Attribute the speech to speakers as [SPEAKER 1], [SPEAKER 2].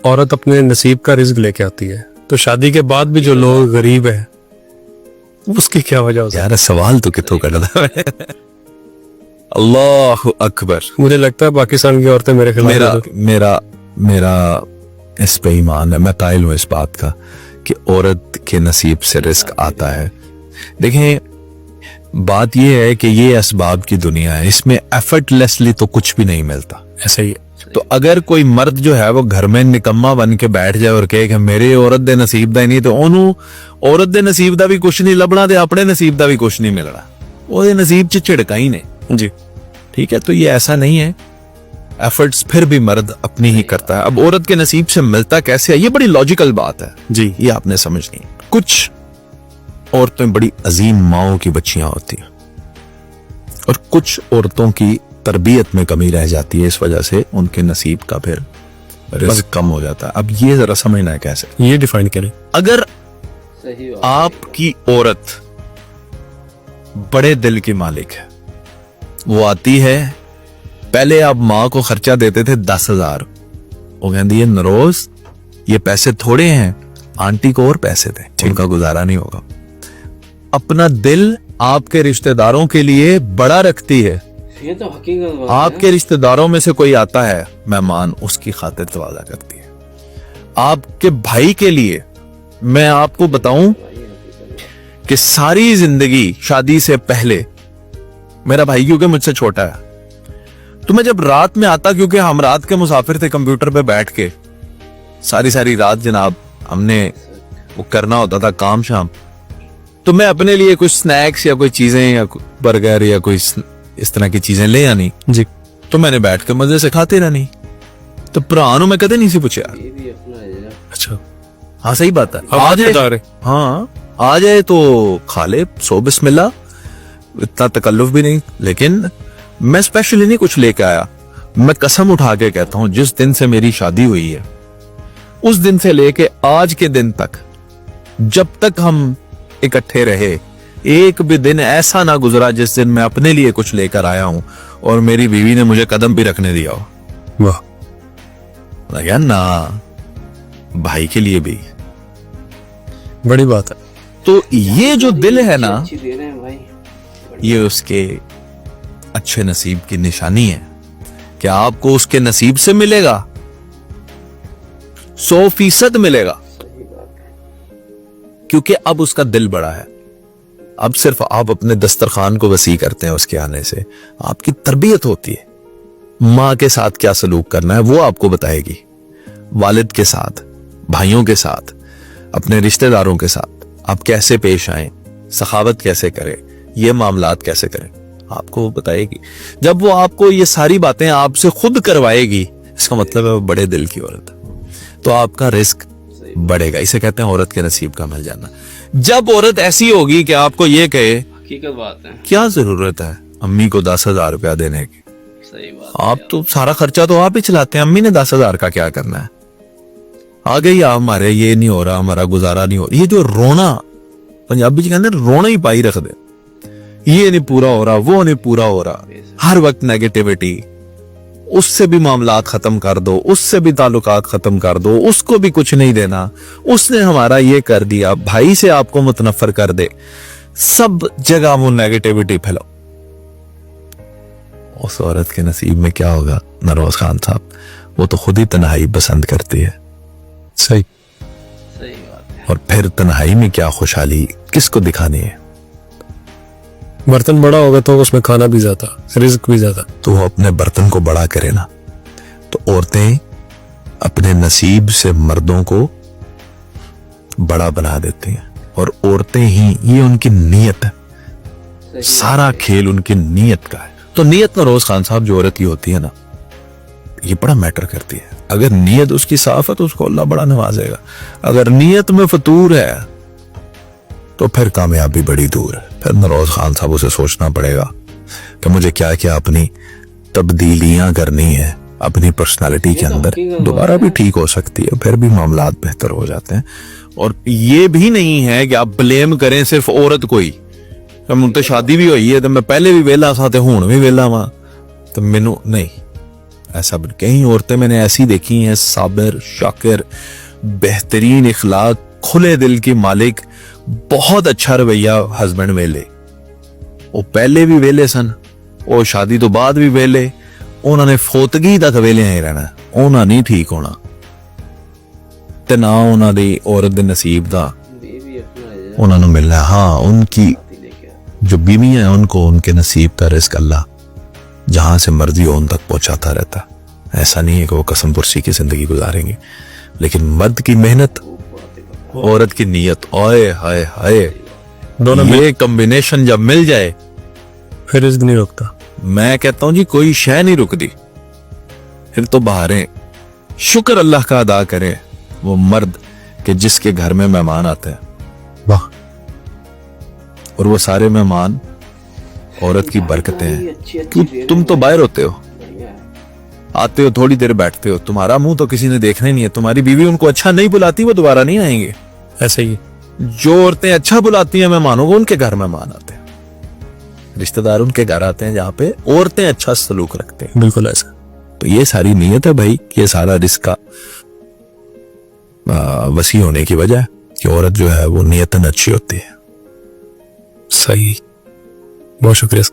[SPEAKER 1] औरत अपने नसीब का रिज्क लेके आती है, तो शादी के बाद भी जो लोग गरीब है उसकी क्या वजह हो सकती है?
[SPEAKER 2] यार सवाल तो कितों करता है। अल्लाह अकबर।
[SPEAKER 1] मुझे लगता है पाकिस्तान की औरतें मेरे खिलाफ
[SPEAKER 2] मेरा
[SPEAKER 1] हैं।
[SPEAKER 2] मेरा मेरा इस पे ईमान है, मैं कायल हूं इस बात का कि औरत के नसीब से रिस्क आता है। देखें, बात यह है कि ये असबाब की दुनिया है, इसमें एफर्टलेसली तो कुछ भी नहीं मिलता।
[SPEAKER 1] ऐसे ही है।
[SPEAKER 2] तो अगर कोई मर्द जो है वो घर में निकम्मा बन के बैठ जाए और कहे कि मेरे औरत दे नसीब दा ही नहीं, तो ओनू औरत दे नसीब दा भी कुछ नहीं लभना ते अपने नसीब दा भी कुछ नहीं मिलना, ओदे नसीब च झिड़का ही नहीं।
[SPEAKER 1] जी,
[SPEAKER 2] ठीक है, तो ये ऐसा नहीं है, एफर्ट्स फिर भी मर्द अपनी ही करता है। अब औरत के नसीब से मिलता कैसे है, ये बड़ी लॉजिकल बात है
[SPEAKER 1] जी,
[SPEAKER 2] ये आपने समझनी। कुछ औरतें बड़ी अजीम माओं की बच्चियां होती हैं और कुछ औरतों की तरबियत में कमी रह जाती है, इस वजह से उनके नसीब का फिर रिस्क कम हो जाता है। अब ये जरा समझना है कैसे।
[SPEAKER 1] ये डिफाइन करें।
[SPEAKER 2] अगर आपकी औरत बड़े दिल की मालिक है, वो आती है, पहले आप माँ को खर्चा देते थे 10,000, वो कहती है नरोज ये पैसे थोड़े हैं, आंटी को और पैसे दें, उनका गुजारा नहीं होगा। अपना दिल आपके रिश्तेदारों के लिए बड़ा रखती है।
[SPEAKER 3] ये तो हकीकत बात
[SPEAKER 2] आपके रिश्तेदारों में से कोई आता है मेहमान, उसकी खातिर तवाज़ा करती है। आपके भाई के लिए मैं आपको बताऊं कि सारी जिंदगी शादी से पहले, मेरा भाई क्योंकि मुझसे छोटा है, तो मैं जब रात में आता, क्योंकि हम रात के मुसाफिर थे, कंप्यूटर पे बैठ के सारी रात जनाब हमने वो करना होता था काम शाम, तो मैं अपने लिए कुछ स्नैक्स या कोई चीजें या बर्गर या कोई इस तरह की चीजें ले आनी
[SPEAKER 1] जी,
[SPEAKER 2] तो मैंने बैठ के मजे से खाते रहनी। तो पुरानों में कदे नहीं सी पूछा।
[SPEAKER 3] ये भी अपना है।
[SPEAKER 1] अच्छा,
[SPEAKER 2] हाँ सही बात है,
[SPEAKER 1] अब
[SPEAKER 2] आ जाए,
[SPEAKER 1] बता रहे।
[SPEAKER 2] हाँ आ जाए तो खा ले, सो बिस्मिल्लाह, इतना तकल्लुफ भी नहीं। लेकिन मैं स्पेशली नहीं कुछ लेके आया, मैं कसम उठा के कहता हूं, जिस दिन से मेरी शादी हुई है उस दिन से लेके आज के दिन तक, जब तक हम इकट्ठे रहे, एक भी दिन ऐसा ना गुजरा जिस दिन मैं अपने लिए कुछ लेकर आया हूं और मेरी बीवी ने मुझे कदम भी रखने दिया हो।
[SPEAKER 1] वाह,
[SPEAKER 2] लगा ना, भाई के लिए भी।
[SPEAKER 1] बड़ी बात है।
[SPEAKER 2] तो ये जो दिल है ना,
[SPEAKER 3] अच्छी दे रहे हैं भाई।
[SPEAKER 2] ये उसके अच्छे नसीब की निशानी है। क्या आपको उसके नसीब से मिलेगा? 100% मिलेगा,
[SPEAKER 3] सही बात है।
[SPEAKER 2] क्योंकि अब उसका दिल बड़ा है। अब सिर्फ आप अपने दस्तरखान को वसी करते हैं उसके आने से, आपकी तरबियत होती है। माँ के साथ क्या सलूक करना है वो आपको बताएगी, वालिद के साथ, भाइयों के साथ, अपने रिश्तेदारों के साथ आप कैसे पेश आए, सखावत कैसे करें, ये मामलात कैसे करें, आपको वो बताएगी। जब वो आपको ये सारी बातें आपसे खुद करवाएगी, इसका मतलब है वो बड़े दिल की औरत है, तो आपका रिस्क बढ़ेगा। इसे कहते हैं औरत के नसीब का मिल जाना। जब औरत ऐसी होगी कि आपको ये कहे
[SPEAKER 3] हकीकत बात है।
[SPEAKER 2] क्या जरूरत है अम्मी को 10,000 रुपया देने की,
[SPEAKER 3] सही बात
[SPEAKER 2] आप तो सारा खर्चा तो आप ही चलाते हैं, अम्मी ने 10,000 का क्या करना है। आ गई आप हमारे, ये नहीं हो रहा, हमारा गुजारा नहीं हो रहा, ये जो रोना, पंजाबी जी कहते हैं रोना ही पाई रख दे, ये नहीं पूरा हो रहा, वो नहीं पूरा हो रहा, हर वक्त नेगेटिविटी, उससे भी मामलात खत्म कर दो, उससे भी ताल्लुकात खत्म कर दो, उसको भी कुछ नहीं देना, उसने हमारा ये कर दिया, भाई से आपको मुतनफर कर दे, सब जगह वो नेगेटिविटी फैलाओ। उस औरत के नसीब में क्या होगा नरोज खान साहब, वो तो खुद ही तन्हाई पसंद करती है।
[SPEAKER 1] सही।
[SPEAKER 3] सही बात है।
[SPEAKER 2] और फिर तन्हाई में क्या खुशहाली किसको दिखानी है।
[SPEAKER 1] बर्तन बड़ा होगा तो उसमें खाना भी ज्यादा, रिज्क भी ज्यादा।
[SPEAKER 2] तो वो अपने बर्तन को बड़ा करे ना। तो औरतें अपने नसीब से मर्दों को बड़ा बना देती हैं, और औरतें ही, ये उनकी नीयत है,
[SPEAKER 3] सही
[SPEAKER 2] सारा खेल उनकी नीयत का है। तो नीयत नरोज खान साहब जो औरत की होती है ना, ये बड़ा मैटर करती है। अगर नीयत उसकी साफ है तो उसको अल्लाह बड़ा नवाजेगा। अगर नीयत में फतूर है तो फिर कामयाबी बड़ी दूर है। फिर नरोज खान साहब उसे सोचना पड़ेगा कि मुझे क्या क्या अपनी तब्दीलियां करनी है अपनी पर्सनालिटी के अंदर, दोबारा भी ठीक हो सकती है, फिर भी मामलात बेहतर हो जाते हैं। और ये भी नहीं है कि आप ब्लेम करें सिर्फ औरत को ही, मुझे शादी भी हुई है तो मैं पहले भी वेला सा ते हुण भी वेला वा, तो मैनू नहीं, ऐसा कई औरतें मैंने ऐसी देखी हैं, साबिर, शाकिर, बेहतरीन इखलाक, खुले दिल की मालिक, बहुत अच्छा रवैया हस्बैंड वेले, वो पहले भी वेले सन, वो शादी तो बाद भी वेले, उन्होंने फोतगी तक वेले ही रहना, उन्होंने नहीं ठीक होना, ते ना उन्हों दी औरत दे नसीब दा
[SPEAKER 3] बेबी अपना है,
[SPEAKER 2] उन्होंने मिलना है। हाँ, उनकी
[SPEAKER 3] लेके आ।
[SPEAKER 2] जो बीवी है उनको उनके नसीब का रिस्क अल्लाह जहां से मर्जी हो उन तक पहुंचाता रहता। ऐसा नहीं है कि वो कसम पुरसी की जिंदगी गुजारेंगे, लेकिन मर्द की मेहनत, औरत की नीयत, ओए हाय हाय,
[SPEAKER 1] दोनों
[SPEAKER 2] ये कॉम्बिनेशन जब मिल जाए,
[SPEAKER 1] फिर रिस्क नहीं रुकता।
[SPEAKER 2] मैं कहता हूं जी कोई शय नहीं रुकती, फिर तो बहारें। शुक्र अल्लाह का अदा करे वो मर्द कि जिसके घर में मेहमान आते हैं,
[SPEAKER 1] वाह,
[SPEAKER 2] और वो सारे मेहमान औरत की बरकतें
[SPEAKER 3] ये
[SPEAKER 2] हैं।
[SPEAKER 3] अच्छी अच्छी
[SPEAKER 2] तुम तो बाहर होते हो,
[SPEAKER 3] बढ़िया है।
[SPEAKER 2] आते हो थोड़ी देर बैठते हो, तुम्हारा मुंह तो किसी ने देखना ही नहीं है, तुम्हारी बीवी उनको अच्छा नहीं बुलाती, वो दोबारा नहीं आएंगे।
[SPEAKER 1] ऐसे ही
[SPEAKER 2] जो औरतें अच्छा बुलाती हैं मेहमानों को, उनके घर मेहमान आते हैं, रिश्तेदार उनके घर आते हैं जहां पे औरतें अच्छा सलूक रखते हैं।
[SPEAKER 1] बिल्कुल ऐसा।
[SPEAKER 2] तो ये सारी नीयत है भाई, ये सारा रिस्क का वसी होने की वजह है कि औरत जो है वो नीयतन अच्छी होती है।
[SPEAKER 1] सही, बहुत शुक्रिया।